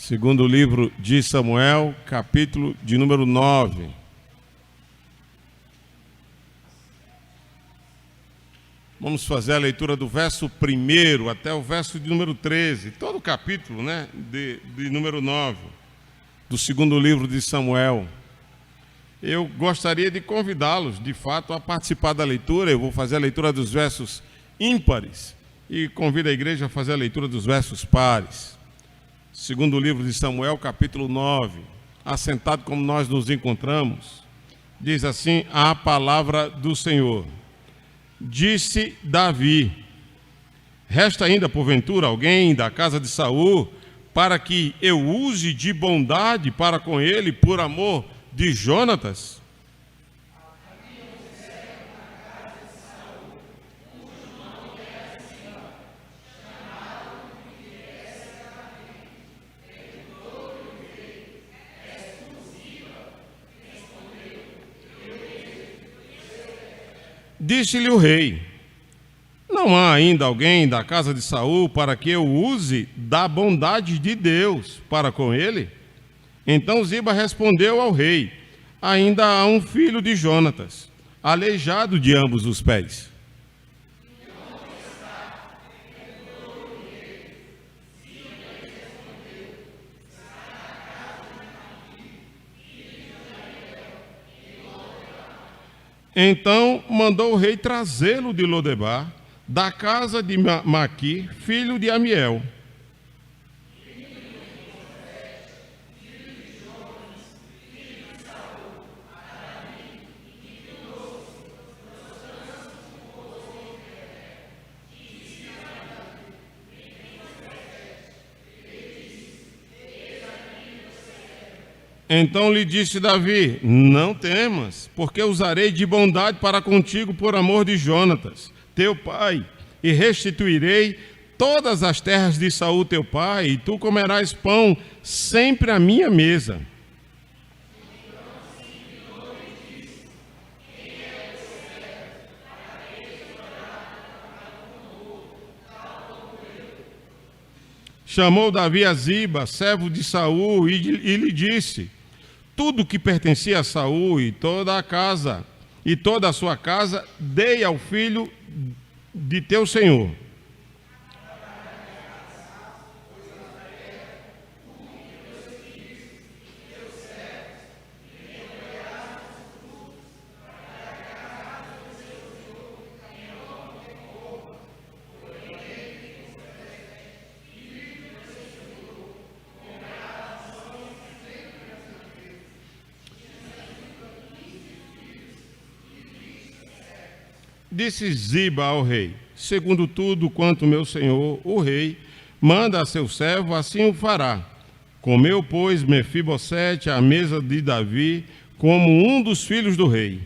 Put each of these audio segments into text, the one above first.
Segundo livro de Samuel, capítulo de número 9. Vamos fazer a leitura do verso 1 até o verso de número 13. Todo o capítulo, de número 9, do segundo livro de Samuel. Eu gostaria de convidá-los, de fato, a participar da leitura. Eu vou fazer a leitura dos versos ímpares e convido a igreja a fazer a leitura dos versos pares. Segundo livro de Samuel, capítulo 9, assentado como nós nos encontramos, diz assim a palavra do Senhor. Disse Davi: resta ainda porventura alguém da casa de Saul, para que eu use de bondade para com ele, por amor de Jonatas? Disse-lhe o rei: não há ainda alguém da casa de Saul para que eu use da bondade de Deus para com ele? Então Ziba respondeu ao rei: ainda há um filho de Jonatas, aleijado de ambos os pés. Então mandou o rei trazê-lo de Lodebar, da casa de Maqui, filho de Amiel. Então lhe disse Davi: não temas, porque usarei de bondade para contigo por amor de Jonatas, teu pai, e restituirei todas as terras de Saul teu pai, e tu comerás pão sempre à minha mesa. Chamou Davi a Ziba, servo de Saul, e lhe disse: tudo que pertencia a Saul e toda a casa, e toda a sua casa, dei ao filho de teu senhor. Disse Ziba ao rei: segundo tudo quanto meu senhor, o rei, manda a seu servo, assim o fará. Comeu, pois, Mefibosete à mesa de Davi, como um dos filhos do rei.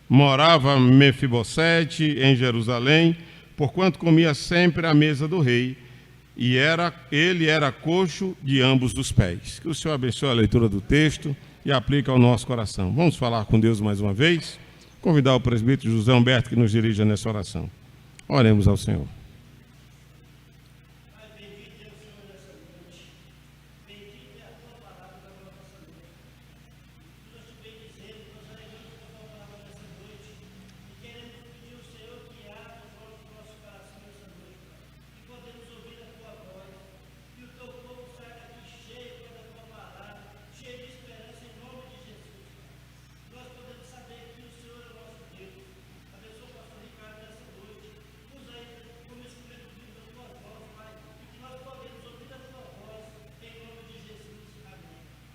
Morava Mefibosete em Jerusalém, porquanto comia sempre à mesa do rei, e ele era coxo de ambos os pés. Que o Senhor abençoe a leitura do texto e aplique ao nosso coração. Vamos falar com Deus mais uma vez? Convidar o presbítero José Humberto que nos dirija nessa oração. Oremos ao Senhor.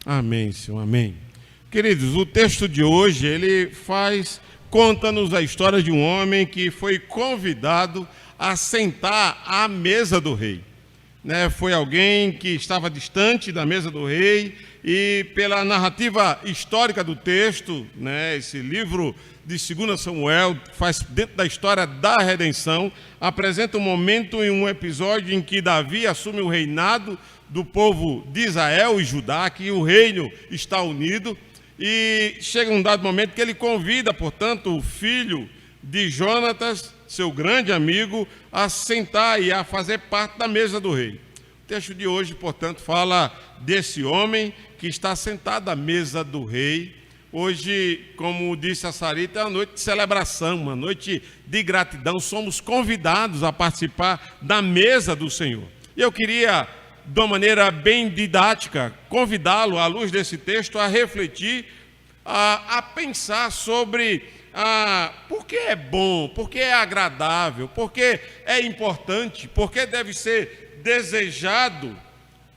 Amém, Senhor, amém. Queridos, o texto de hoje, conta-nos a história de um homem que foi convidado a sentar à mesa do rei. né? Foi alguém que estava distante da mesa do rei, e pela narrativa histórica do texto, né, esse livro de 2 Samuel faz dentro da história da redenção, apresenta um momento e um episódio em que Davi assume o reinado do povo de Israel e Judá, que o reino está unido, e chega um dado momento que ele convida, portanto, o filho de Jonatas, seu grande amigo, a sentar e a fazer parte da mesa do rei. O texto de hoje, portanto, fala desse homem que está sentado à mesa do rei. Hoje, como disse a Sarita, é uma noite de celebração, uma noite de gratidão. Somos convidados a participar da mesa do Senhor. E eu queria, de uma maneira bem didática, convidá-lo, à luz desse texto, a refletir, a pensar sobre por que é bom, por que é agradável, por que é importante, por que deve ser desejado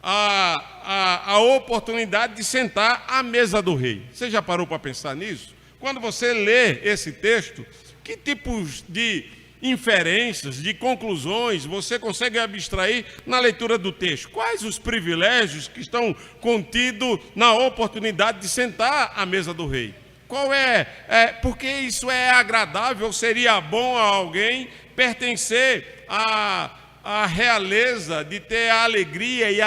a oportunidade de sentar à mesa do rei. Você já parou para pensar nisso? Quando você lê esse texto, que tipos de inferências, de conclusões você consegue abstrair na leitura do texto? Quais os privilégios que estão contidos na oportunidade de sentar à mesa do rei? Qual porque isso é agradável, seria bom a alguém pertencer a realeza, de ter a alegria e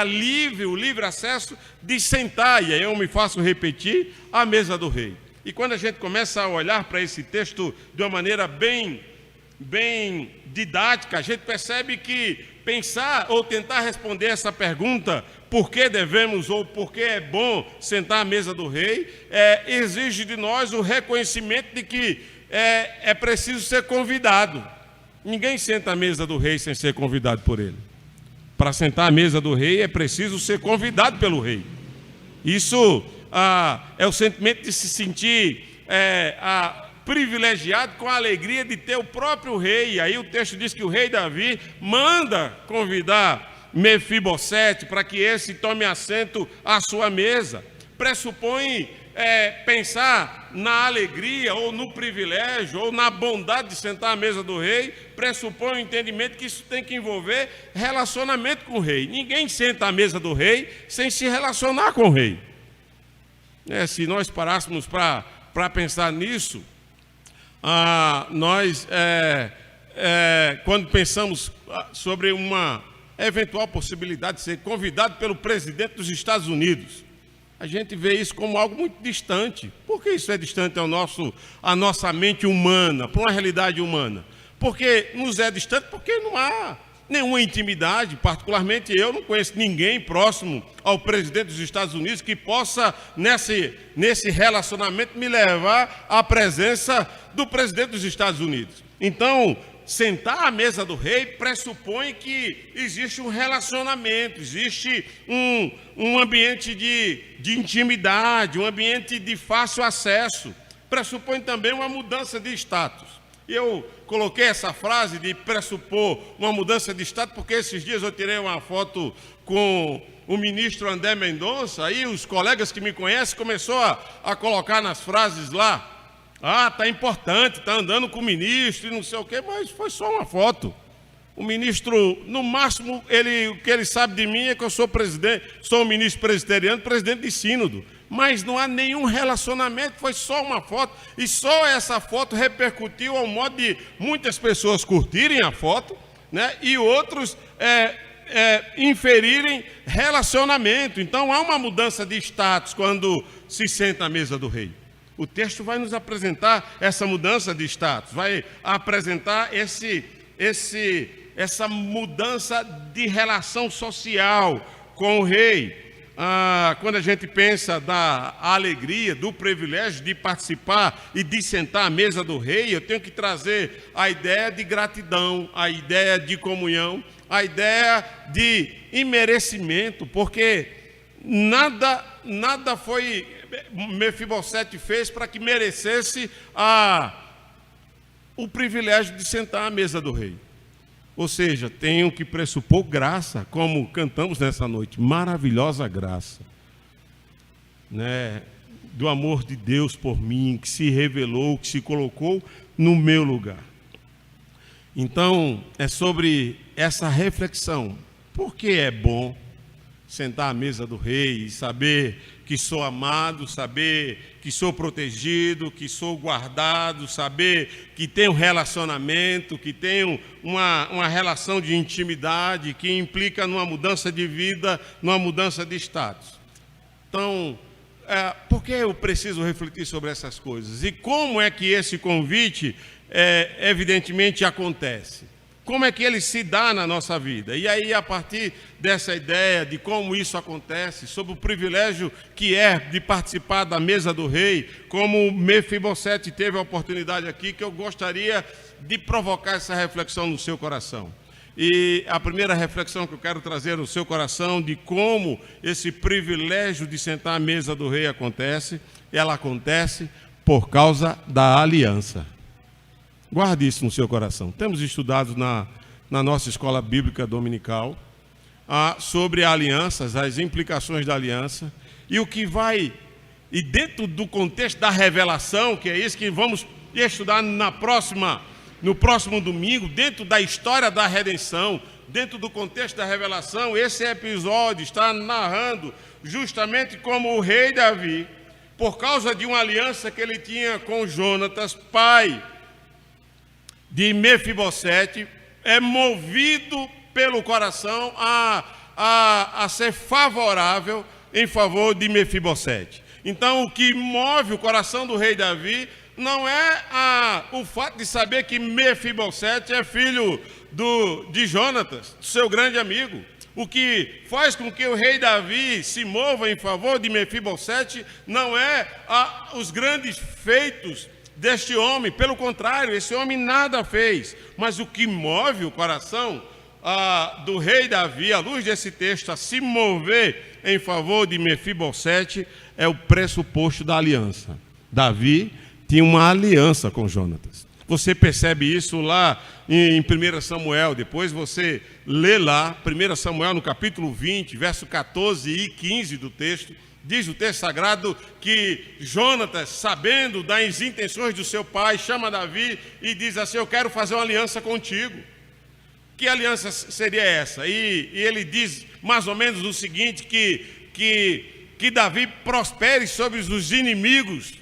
o livre acesso de sentar, e aí eu me faço repetir, à mesa do rei. E quando a gente começa a olhar para esse texto de uma maneira bem didática, a gente percebe que pensar ou tentar responder essa pergunta, por que devemos ou por que é bom sentar à mesa do rei, exige de nós o reconhecimento de que é preciso ser convidado. Ninguém senta à mesa do rei sem ser convidado por ele. Para sentar à mesa do rei é preciso ser convidado pelo rei. Isso é o sentimento de se sentir privilegiado com a alegria de ter o próprio rei. E aí o texto diz que o rei Davi manda convidar Mefibosete para que esse tome assento à sua mesa. Pressupõe pensar na alegria ou no privilégio ou na bondade de sentar à mesa do rei, pressupõe o entendimento que isso tem que envolver relacionamento com o rei. Ninguém senta à mesa do rei sem se relacionar com o rei. Se nós parássemos para pensar nisso, nós, quando pensamos sobre uma eventual possibilidade de ser convidado pelo presidente dos Estados Unidos, a gente vê isso como algo muito distante. Por que isso é distante à nossa mente humana, para uma realidade humana? Porque nos é distante porque não há nenhuma intimidade. Particularmente eu não conheço ninguém próximo ao presidente dos Estados Unidos que possa, nesse relacionamento, me levar à presença do presidente dos Estados Unidos. Então, sentar à mesa do rei pressupõe que existe um relacionamento, existe um ambiente de intimidade, um ambiente de fácil acesso. Pressupõe também uma mudança de status. E eu coloquei essa frase de pressupor uma mudança de status porque esses dias eu tirei uma foto com o ministro André Mendonça, aí os colegas que me conhecem começaram a colocar nas frases lá, está importante, está andando com o ministro e não sei o quê, mas foi só uma foto. O ministro, no máximo, o que ele sabe de mim é que eu sou um ministro presbiteriano, presidente de sínodo. Mas não há nenhum relacionamento, foi só uma foto. E só essa foto repercutiu ao modo de muitas pessoas curtirem a foto, né, e outros inferirem relacionamento. Então há uma mudança de status quando se senta à mesa do rei. O texto vai nos apresentar essa mudança de status, vai apresentar essa mudança de relação social com o rei. Quando a gente pensa da alegria, do privilégio de participar e de sentar à mesa do rei, eu tenho que trazer a ideia de gratidão, a ideia de comunhão, a ideia de imerecimento, porque nada Mefibosete fez para que merecesse o privilégio de sentar à mesa do rei. Ou seja, tenho que pressupor graça, como cantamos nessa noite, maravilhosa graça, né, do amor de Deus por mim, que se revelou, que se colocou no meu lugar. Então, é sobre essa reflexão, Por que é bom sentar à mesa do rei e saber que sou amado, saber que sou protegido, que sou guardado, saber que tenho relacionamento, que tenho uma relação de intimidade que implica numa mudança de vida, numa mudança de status? Então, por que eu preciso refletir sobre essas coisas? E como é que esse convite, evidentemente, acontece? Como é que ele se dá na nossa vida? E aí, a partir dessa ideia de como isso acontece, sobre o privilégio que é de participar da mesa do rei, como Mefibosete teve a oportunidade aqui, que eu gostaria de provocar essa reflexão no seu coração. E a primeira reflexão que eu quero trazer no seu coração de como esse privilégio de sentar à mesa do rei acontece, ela acontece por causa da aliança. Guarde isso no seu coração. Temos estudado na nossa escola bíblica dominical sobre alianças, as implicações da aliança, e o que vai, e dentro do contexto da revelação, que é isso que vamos estudar no próximo domingo, dentro da história da redenção, dentro do contexto da revelação, esse episódio está narrando justamente como o rei Davi, por causa de uma aliança que ele tinha com Jonatas, pai de Mefibosete, é movido pelo coração a ser favorável em favor de Mefibosete. Então, o que move o coração do rei Davi não é o fato de saber que Mefibosete é filho de Jonatas, seu grande amigo. O que faz com que o rei Davi se mova em favor de Mefibosete não é os grandes feitos deste homem, pelo contrário, esse homem nada fez, mas o que move o coração do rei Davi, à luz desse texto, a se mover em favor de Mefibosete, é o pressuposto da aliança. Davi tinha uma aliança com Jonatas. Você percebe isso lá em 1 Samuel, depois você lê lá, 1 Samuel no capítulo 20, verso 14 e 15 do texto. Diz o texto sagrado que Jonatas, sabendo das intenções do seu pai, chama Davi e diz assim: eu quero fazer uma aliança contigo. Que aliança seria essa? E ele diz mais ou menos o seguinte, que Davi prospere sobre os inimigos,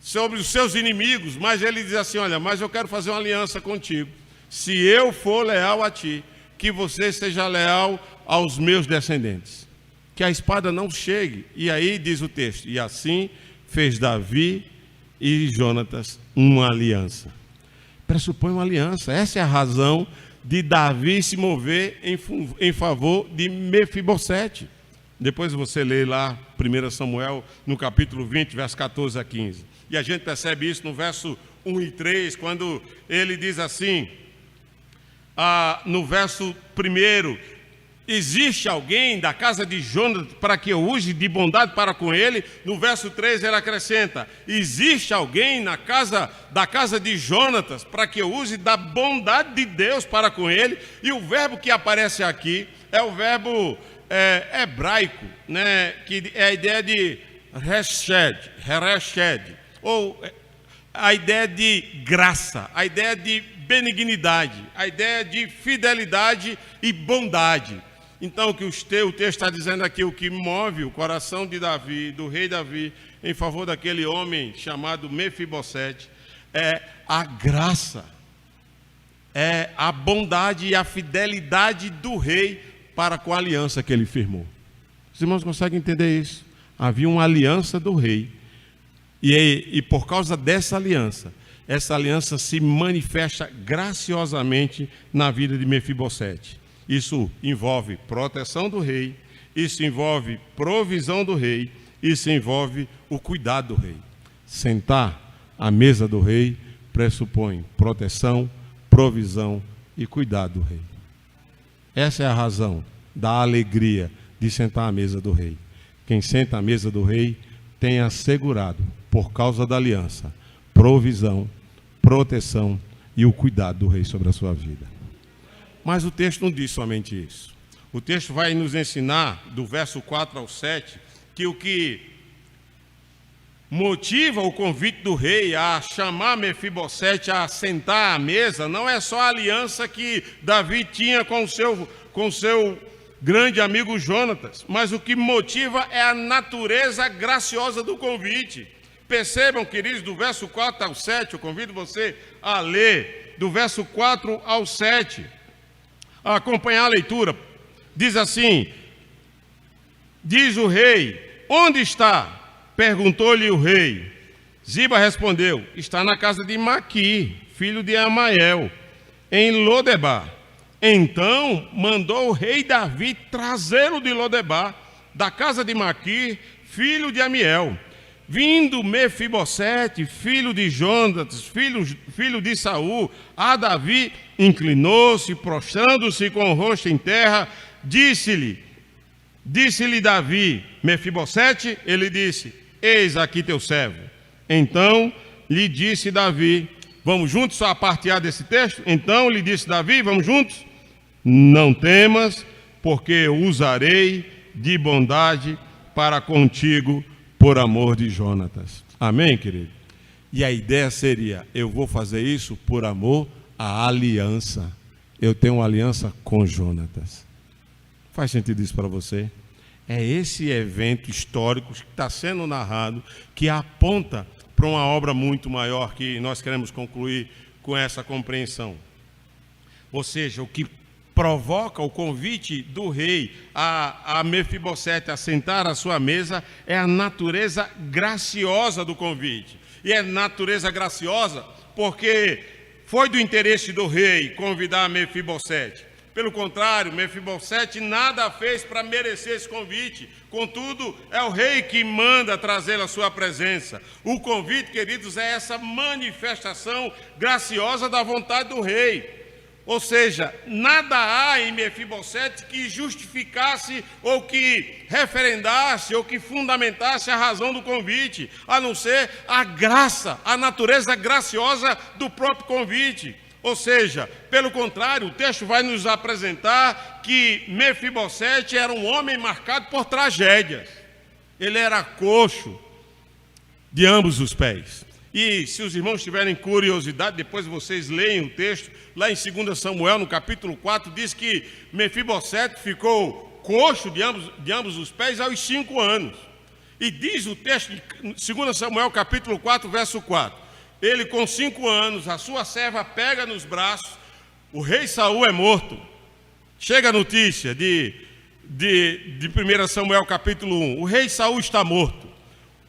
sobre os seus inimigos, mas ele diz assim: olha, mas eu quero fazer uma aliança contigo. Se eu for leal a ti, que você seja leal aos meus descendentes. Que a espada não chegue. E aí diz o texto: e assim fez Davi e Jonatas uma aliança. Pressupõe uma aliança. Essa é a razão de Davi se mover em favor de Mefibosete. Depois você lê lá 1 Samuel no capítulo 20, verso 14 a 15. E a gente percebe isso no verso 1 e 3, quando ele diz assim, no verso 1: existe alguém da casa de Jonatas para que eu use de bondade para com ele? No verso 3 ele acrescenta: existe alguém da casa de Jonatas para que eu use da bondade de Deus para com ele? E o verbo que aparece aqui é o verbo hebraico, né, que é a ideia de reshed, ou a ideia de graça, a ideia de benignidade, a ideia de fidelidade e bondade. Então, o que o texto está dizendo aqui, o que move o coração de Davi, do rei Davi, em favor daquele homem chamado Mefibosete, é a graça, é a bondade e a fidelidade do rei para com a aliança que ele firmou. Os irmãos conseguem entender isso? Havia uma aliança do rei, e por causa dessa aliança, essa aliança se manifesta graciosamente na vida de Mefibosete. Isso envolve proteção do rei, isso envolve provisão do rei, isso envolve o cuidado do rei. Sentar à mesa do rei pressupõe proteção, provisão e cuidado do rei. Essa é a razão da alegria de sentar à mesa do rei. Quem senta à mesa do rei tem assegurado, por causa da aliança, provisão, proteção e o cuidado do rei sobre a sua vida. Mas o texto não diz somente isso. O texto vai nos ensinar, do verso 4 ao 7, que o que motiva o convite do rei a chamar Mefibosete a sentar à mesa não é só a aliança que Davi tinha com com seu grande amigo Jonatas, mas o que motiva é a natureza graciosa do convite. Percebam, queridos, do verso 4 ao 7, eu convido você a ler do verso 4 ao 7, a acompanhar a leitura. Diz assim: diz o rei: onde está? Perguntou-lhe o rei. Ziba respondeu: está na casa de Maqui, filho de Amael, em Lodebar. Então mandou o rei Davi trazê-lo de Lodebar, da casa de Maqui, filho de Amiel. Vindo Mefibosete, filho de Jonatas, filho de Saul, a Davi, inclinou-se, prostrando-se com o rosto em terra, disse-lhe Davi: Mefibosete, ele disse: eis aqui teu servo. Então lhe disse Davi, vamos juntos a partilhar desse texto? Então lhe disse Davi, vamos juntos? Não temas, porque eu usarei de bondade para contigo por amor de Jonatas. Amém, querido? E a ideia seria: eu vou fazer isso por amor à aliança. Eu tenho uma aliança com Jonatas. Faz sentido isso para você? É esse evento histórico que está sendo narrado que aponta para uma obra muito maior que nós queremos concluir com essa compreensão. Ou seja, o que provoca o convite do rei a Mefibosete a sentar à sua mesa é a natureza graciosa do convite. E é natureza graciosa porque foi do interesse do rei convidar Mefibosete. Pelo contrário, Mefibosete nada fez para merecer esse convite. Contudo, é o rei que manda trazê-lo à sua presença. O convite, queridos, é essa manifestação graciosa da vontade do rei. Ou seja, nada há em Mefibosete que justificasse ou que referendasse ou que fundamentasse a razão do convite, a não ser a graça, a natureza graciosa do próprio convite. Ou seja, pelo contrário, o texto vai nos apresentar que Mefibosete era um homem marcado por tragédias. Ele era coxo de ambos os pés. E se os irmãos tiverem curiosidade, depois vocês leem o texto, lá em 2 Samuel, no capítulo 4, diz que Mefibosete ficou coxo de ambos os pés aos 5 anos. E diz o texto de 2 Samuel, capítulo 4, verso 4. Ele com 5 anos, a sua serva pega nos braços, o rei Saul é morto. Chega a notícia de 1 Samuel, capítulo 1, o rei Saul está morto.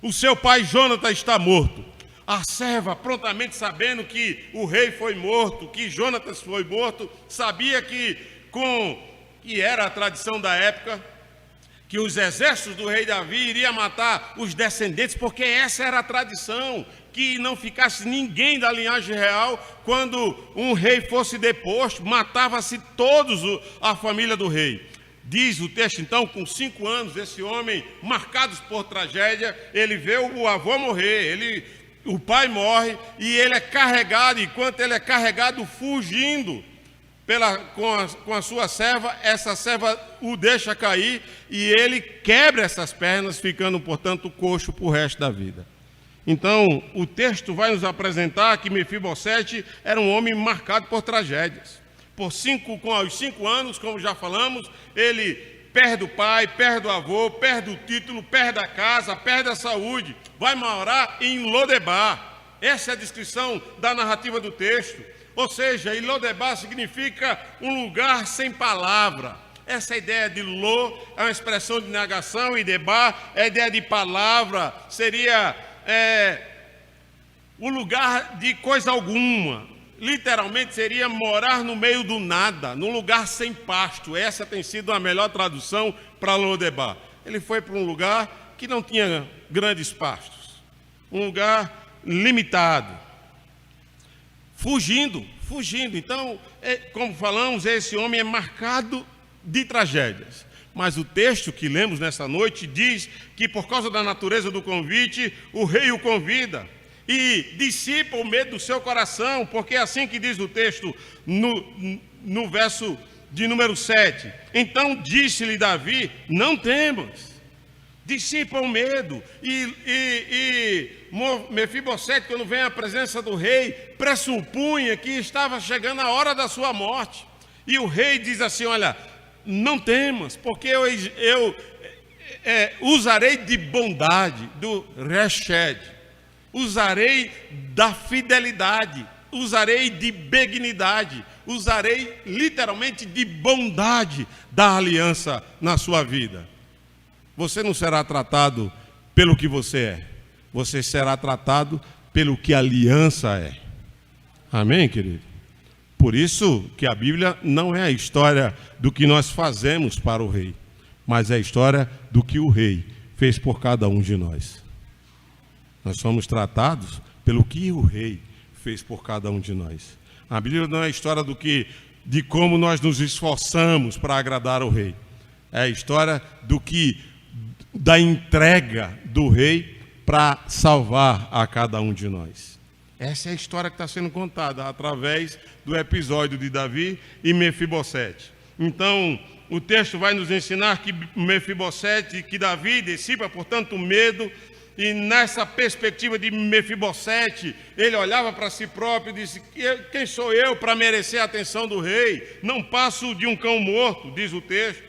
O seu pai Jonatas está morto. A serva, prontamente sabendo que o rei foi morto, que Jonatas foi morto, sabia que era a tradição da época, que os exércitos do rei Davi iriam matar os descendentes, porque essa era a tradição, que não ficasse ninguém da linhagem real. Quando um rei fosse deposto, matava-se todos a família do rei. Diz o texto, então, com 5 anos, esse homem, marcados por tragédia, ele vê o avô morrer, o pai morre e ele é carregado. Enquanto ele é carregado, fugindo com a sua serva, essa serva o deixa cair e ele quebra essas pernas, ficando, portanto, coxo para o resto da vida. Então, o texto vai nos apresentar que Mefibosete era um homem marcado por tragédias. Aos 5 anos, como já falamos, ele perde o pai, perde o avô, perde o título, perde a casa, perde a saúde, vai morar em Lodebar. Essa é a descrição da narrativa do texto. Ou seja, em Lodebar significa um lugar sem palavra. Essa ideia de Lo é uma expressão de negação e Debar é a ideia de palavra, seria o lugar de coisa alguma. Literalmente seria morar no meio do nada, num lugar sem pasto. Essa tem sido a melhor tradução para Lodebar. Ele foi para um lugar que não tinha grandes pastos, um lugar limitado, fugindo. Então, como falamos, esse homem é marcado de tragédias. Mas o texto que lemos nessa noite diz que, por causa da natureza do convite, o rei o convida e dissipa o medo do seu coração, porque é assim que diz o texto no verso de número 7. Então disse-lhe Davi: não temas, dissipa o medo. E Mefibosete, quando vem à presença do rei, pressupunha que estava chegando a hora da sua morte. E o rei diz assim: olha, não temas, porque eu usarei de bondade, do reshed, usarei da fidelidade, usarei de benignidade, usarei literalmente de bondade da aliança na sua vida. Você não será tratado pelo que você é, você será tratado pelo que a aliança é. Amém, querido? Por isso que a Bíblia não é a história do que nós fazemos para o rei, mas é a história do que o rei fez por cada um de nós. Nós somos tratados pelo que o rei fez por cada um de nós. A Bíblia não é a história de como nós nos esforçamos para agradar o rei. É a história da entrega do rei para salvar a cada um de nós. Essa é a história que está sendo contada através do episódio de Davi e Mefibosete. Então, o texto vai nos ensinar que Mefibosete, que Davi dissipa, portanto, o medo. E nessa perspectiva de Mefibosete, ele olhava para si próprio e disse: quem sou eu para merecer a atenção do rei? Não passo de um cão morto, diz o texto.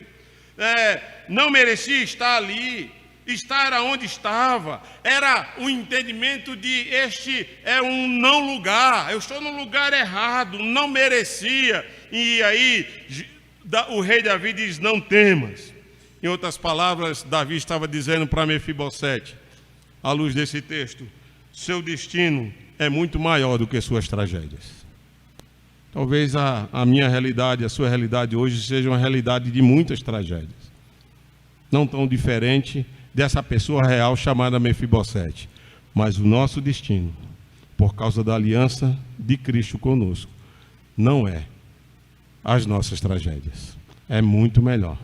Não merecia estar ali. Estar onde estava era o entendimento de este é um não lugar, eu estou no lugar errado, não merecia. E aí o rei Davi diz: não temas. Em outras palavras, Davi estava dizendo para Mefibosete, à luz desse texto: seu destino é muito maior do que suas tragédias. Talvez a minha realidade, a sua realidade hoje seja uma realidade de muitas tragédias, não tão diferente dessa pessoa real chamada Mefibosete, mas o nosso destino, por causa da aliança de Cristo conosco, não é as nossas tragédias, é muito melhor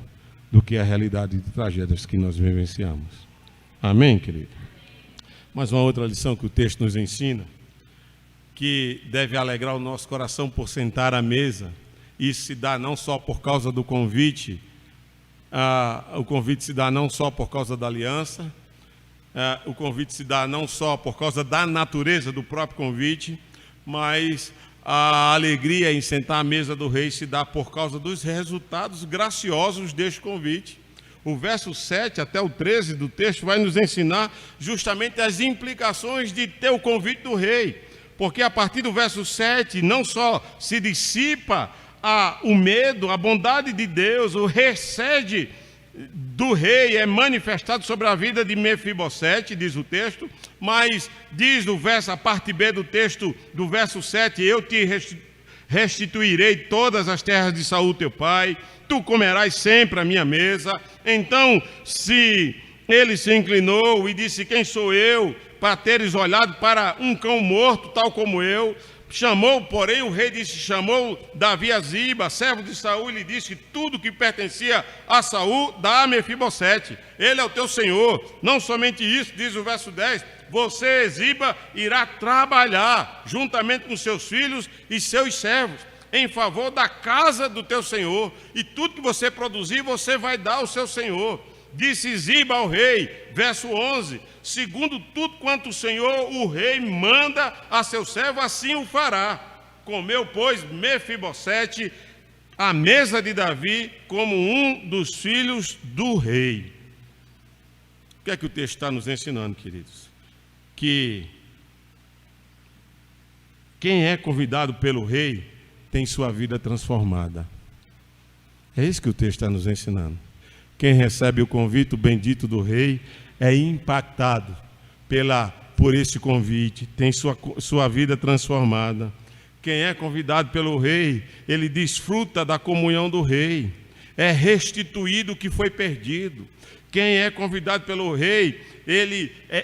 do que a realidade de tragédias que nós vivenciamos. Amém, querido? Mas uma outra lição que o texto nos ensina, que deve alegrar o nosso coração por sentar à mesa, e se dá não só por causa do convite, o convite se dá não só por causa da aliança, o convite se dá não só por causa da natureza do próprio convite, mas a alegria em sentar à mesa do rei se dá por causa dos resultados graciosos deste convite. O verso 7 até o 13 do texto vai nos ensinar justamente as implicações de ter o convite do rei, porque a partir do verso 7 não só se dissipa o medo, a bondade de Deus, o reshed do rei é manifestado sobre a vida de Mefibosete, diz o texto, mas diz a parte B do texto, do verso 7, eu te restituirei todas as terras de Saul teu pai, tu comerás sempre a minha mesa. Então, se ele se inclinou e disse: quem sou eu para teres olhado para um cão morto, tal como eu? Chamou, porém, o rei chamou Davi a Ziba, servo de Saul, e lhe disse: tudo que pertencia a Saul, dá a Mefibosete, ele é o teu senhor. Não somente isso, diz o verso 10, você, Ziba, irá trabalhar juntamente com seus filhos e seus servos, em favor da casa do teu senhor, e tudo que você produzir, você vai dar ao seu senhor. Disse Ziba ao rei, verso 11, segundo tudo quanto o Senhor, o rei, manda a seu servo, assim o fará. Comeu, pois, Mefibosete à mesa de Davi como um dos filhos do rei. O que é que o texto está nos ensinando, queridos? Que quem é convidado pelo rei tem sua vida transformada. É isso que o texto está nos ensinando. Quem recebe o convite, o bendito do rei, é impactado por esse convite, tem sua vida transformada. Quem é convidado pelo rei, ele desfruta da comunhão do rei, é restituído o que foi perdido. Quem é convidado pelo rei,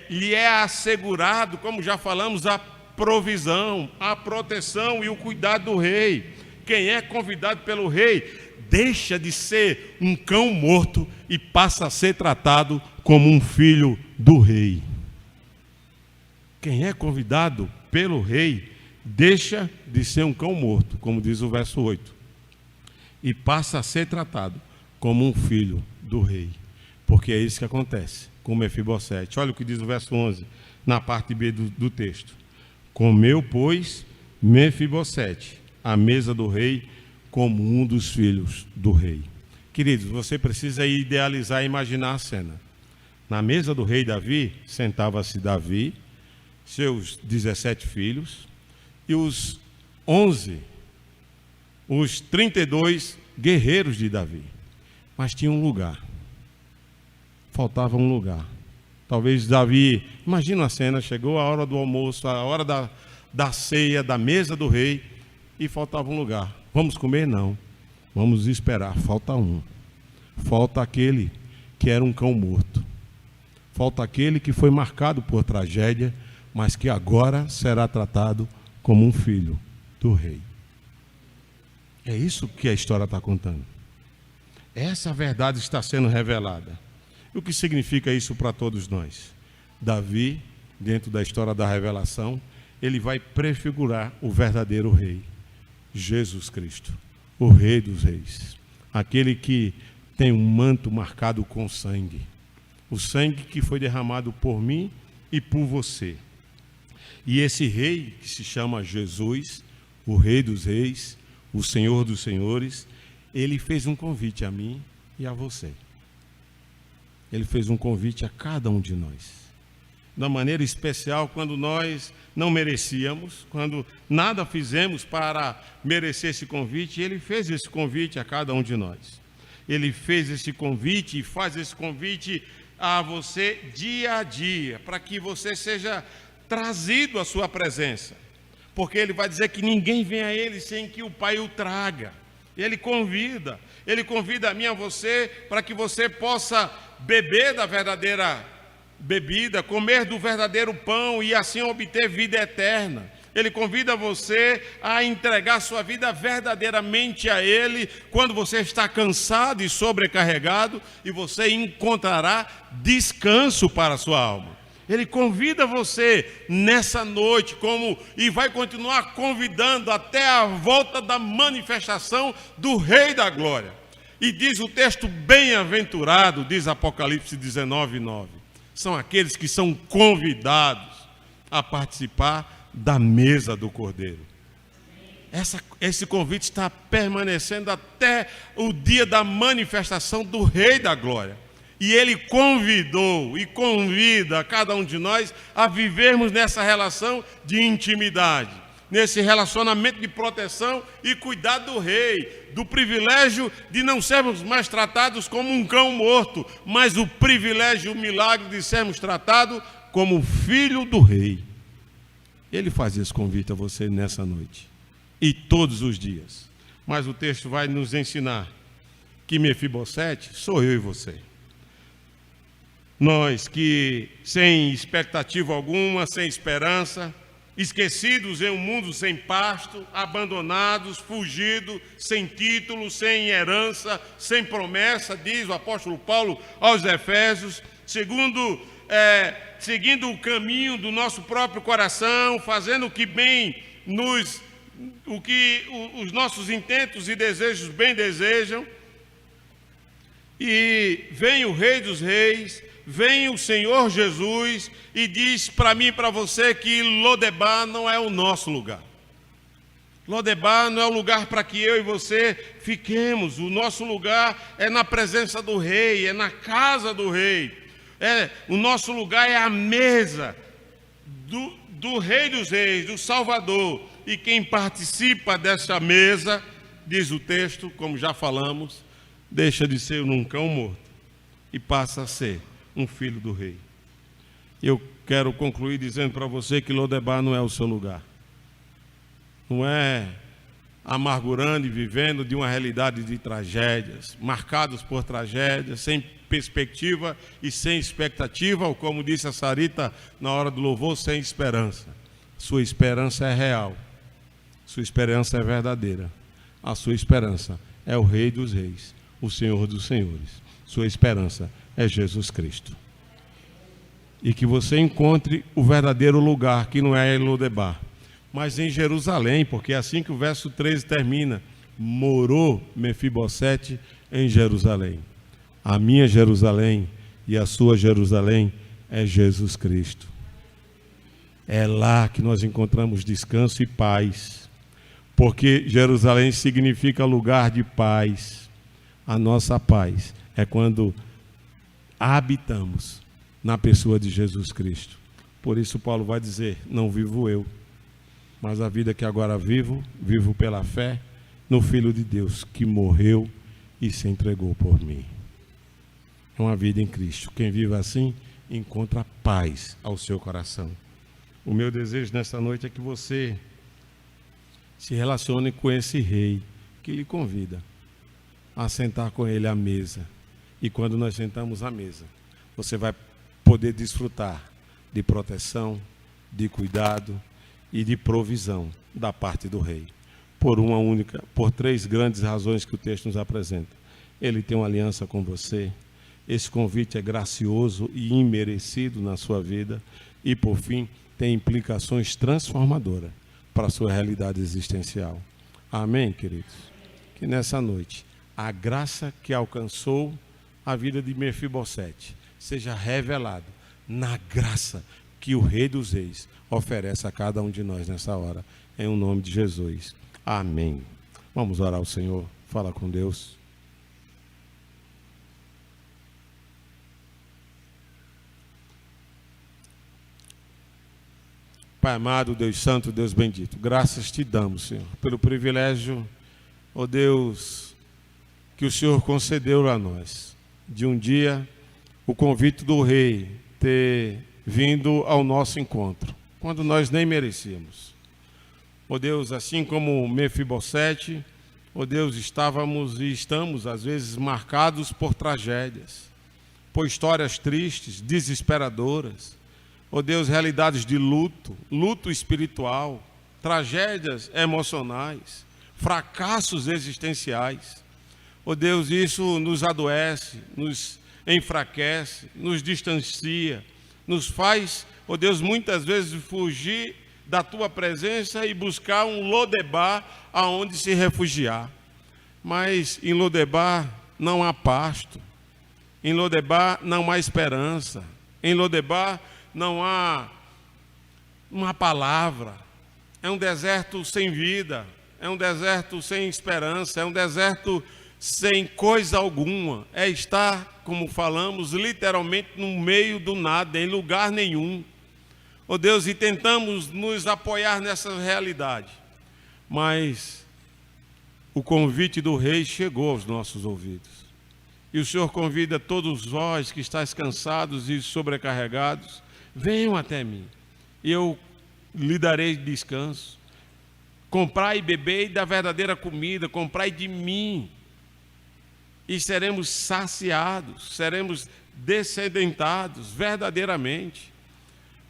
lhe é assegurado, como já falamos, a provisão, a proteção e o cuidado do rei. Quem é convidado pelo rei deixa de ser um cão morto e passa a ser tratado como um filho do rei. Quem é convidado pelo rei deixa de ser um cão morto, como diz o verso 8, e passa a ser tratado como um filho do rei, porque é isso que acontece com Mefibosete. Olha o que diz o verso 11, na parte B do texto. Comeu, pois, Mefibosete à mesa do rei como um dos filhos do rei. Queridos, você precisa idealizar e imaginar a cena. Na mesa do rei Davi, sentava-se Davi, seus 17 filhos, e os 32 guerreiros de Davi. Mas tinha um lugar. Faltava um lugar. Talvez Davi, imagina a cena, chegou a hora do almoço, a hora da ceia, da mesa do rei, e faltava um lugar. Vamos comer? Não. Vamos esperar. Falta um. Falta aquele que era um cão morto. Falta aquele que foi marcado por tragédia, mas que agora será tratado como um filho do rei. É isso que a história está contando. Essa verdade está sendo revelada. E o que significa isso para todos nós? Davi, dentro da história da revelação, ele vai prefigurar o verdadeiro rei, Jesus Cristo, o Rei dos Reis, aquele que tem um manto marcado com sangue, o sangue que foi derramado por mim e por você. E esse rei, que se chama Jesus, o Rei dos Reis, o Senhor dos Senhores, ele fez um convite a mim e a você. Ele fez um convite a cada um de nós. Da maneira especial, quando nós não merecíamos, quando nada fizemos para merecer esse convite, ele fez esse convite a cada um de nós. Ele fez esse convite e faz esse convite a você dia a dia, para que você seja trazido à sua presença. Porque ele vai dizer que ninguém vem a ele sem que o Pai o traga. Ele convida a mim e a você para que você possa beber da verdadeira bebida, comer do verdadeiro pão e assim obter vida eterna. Ele convida você a entregar sua vida verdadeiramente a Ele quando você está cansado e sobrecarregado, e você encontrará descanso para a sua alma. Ele convida você nessa noite, e vai continuar convidando até a volta da manifestação do Rei da Glória. E diz o texto, bem-aventurado, diz Apocalipse 19:9, são aqueles que são convidados a participar da mesa do Cordeiro. Esse convite está permanecendo até o dia da manifestação do Rei da Glória. E ele convidou e convida a cada um de nós a vivermos nessa relação de intimidade, nesse relacionamento de proteção e cuidado do rei, do privilégio de não sermos mais tratados como um cão morto, mas o privilégio e o milagre de sermos tratados como filho do rei. Ele faz esse convite a você nessa noite e todos os dias. Mas o texto vai nos ensinar que Mefibosete sou eu e você. Nós que, sem expectativa alguma, sem esperança, esquecidos em um mundo sem pasto, abandonados, fugidos, sem título, sem herança, sem promessa, diz o apóstolo Paulo aos Efésios, seguindo o caminho do nosso próprio coração, fazendo o que os nossos intentos e desejos bem desejam. E vem o Rei dos Reis, vem o Senhor Jesus e diz para mim e para você que Lodebar não é o nosso lugar. Lodebar não é o lugar para que eu e você fiquemos. O nosso lugar é na presença do Rei, é na casa do Rei. O nosso lugar é a mesa do Rei dos Reis, do Salvador. E quem participa dessa mesa, diz o texto, como já falamos, deixa de ser um cão morto e passa a ser um filho do rei. Eu quero concluir dizendo para você que Lodebar não é o seu lugar. Não é amargurando e vivendo de uma realidade de tragédias, marcados por tragédias, sem perspectiva e sem expectativa, ou como disse a Sarita na hora do louvor, sem esperança. Sua esperança é real, sua esperança é verdadeira, a sua esperança é o Rei dos Reis, o Senhor dos Senhores. Sua esperança é Jesus Cristo. E que você encontre o verdadeiro lugar, que não é em Lodebar, mas em Jerusalém, porque é assim que o verso 13 termina. Morou Mefibosete em Jerusalém. A minha Jerusalém e a sua Jerusalém é Jesus Cristo. É lá que nós encontramos descanso e paz, porque Jerusalém significa lugar de paz. A nossa paz é quando habitamos na pessoa de Jesus Cristo. Por isso Paulo vai dizer, não vivo eu, mas a vida que agora vivo, vivo pela fé no Filho de Deus, que morreu e se entregou por mim. É uma vida em Cristo. Quem vive assim, encontra paz ao seu coração. O meu desejo nesta noite é que você se relacione com esse rei que lhe convida a sentar com ele à mesa. E quando nós sentamos à mesa, você vai poder desfrutar de proteção, de cuidado e de provisão da parte do rei. Por três grandes razões que o texto nos apresenta. Ele tem uma aliança com você. Esse convite é gracioso e imerecido na sua vida. E, por fim, tem implicações transformadoras para a sua realidade existencial. Amém, queridos? Que nessa noite, a graça que alcançou a vida de Mefibosete seja revelada na graça que o Rei dos Reis oferece a cada um de nós nessa hora. Em o nome de Jesus. Amém. Vamos orar ao Senhor. Fala com Deus. Pai amado, Deus santo, Deus bendito, graças te damos, Senhor, pelo privilégio, ó Deus, que o Senhor concedeu a nós, de um dia o convite do Rei ter vindo ao nosso encontro, quando nós nem merecíamos. Ó Deus, assim como Mefibosete, ó Deus, estávamos e estamos às vezes marcados por tragédias, por histórias tristes, desesperadoras. Ó Deus, realidades de luto, luto espiritual, tragédias emocionais, fracassos existenciais. Ó Deus, isso nos adoece, nos enfraquece, nos distancia, nos faz, ó Deus, muitas vezes fugir da Tua presença e buscar um Lodebar aonde se refugiar. Mas em Lodebar não há pasto, em Lodebar não há esperança, em Lodebar não há uma palavra, é um deserto sem vida, é um deserto sem esperança, é um deserto sem coisa alguma, é estar, como falamos, literalmente no meio do nada, em lugar nenhum. Oh Deus, e tentamos nos apoiar nessa realidade, mas o convite do Rei chegou aos nossos ouvidos, e o Senhor convida todos vós que estáis cansados e sobrecarregados, venham até mim, e eu lhe darei descanso. Comprai e bebei da verdadeira comida, comprai de mim, e seremos saciados, seremos descedentados verdadeiramente.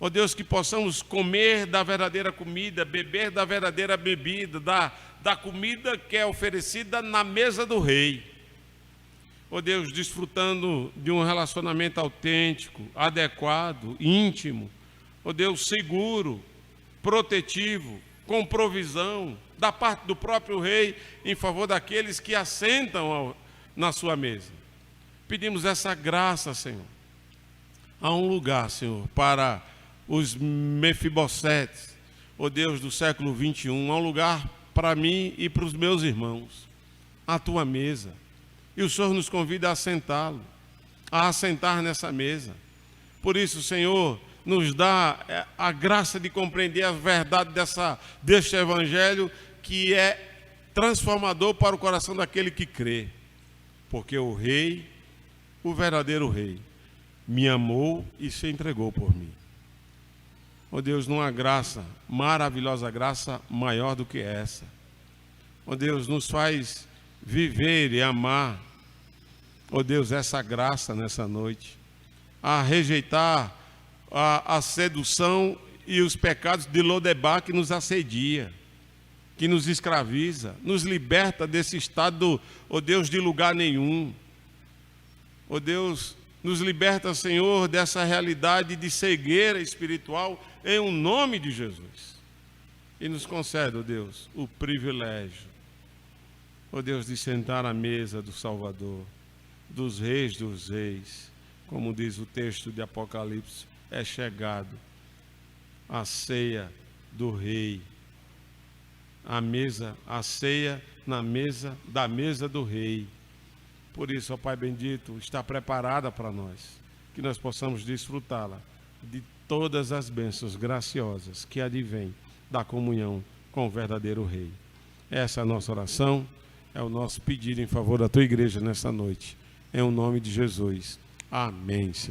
Ó Deus, que possamos comer da verdadeira comida, beber da verdadeira bebida, da comida que é oferecida na mesa do Rei. Ó Deus, desfrutando de um relacionamento autêntico, adequado, íntimo, ó Deus, seguro, protetivo, com provisão, da parte do próprio Rei, em favor daqueles que assentam na sua mesa. Pedimos essa graça, Senhor. Há um lugar, Senhor, para os Mefibosetes, ó Deus do século 21, há um lugar para mim e para os meus irmãos, a Tua mesa. E o Senhor nos convida a sentá-lo, a assentar nessa mesa. Por isso, Senhor, nos dá a graça de compreender a verdade deste Evangelho, que é transformador para o coração daquele que crê. Porque o Rei, o verdadeiro Rei, me amou e se entregou por mim. Ó Deus, numa graça, maravilhosa graça maior do que essa. Ó Deus, nos faz viver e amar, ó Deus, essa graça nessa noite, a rejeitar a sedução e os pecados de Lodebar que nos assedia, que nos escraviza, nos liberta desse estado, ó Deus, de lugar nenhum. Ó Deus, nos liberta, Senhor, dessa realidade de cegueira espiritual, em o nome de Jesus. E nos concede, ó Deus, o privilégio, ó Deus, de sentar à mesa do Salvador, dos reis, como diz o texto de Apocalipse, é chegado a ceia do Rei, a ceia da mesa do Rei. Por isso, ó Pai bendito, está preparada para nós, que nós possamos desfrutá-la de todas as bênçãos graciosas que advêm da comunhão com o verdadeiro Rei. Essa é a nossa oração, é o nosso pedido em favor da tua igreja nessa noite. Em nome de Jesus. Amém, Senhor.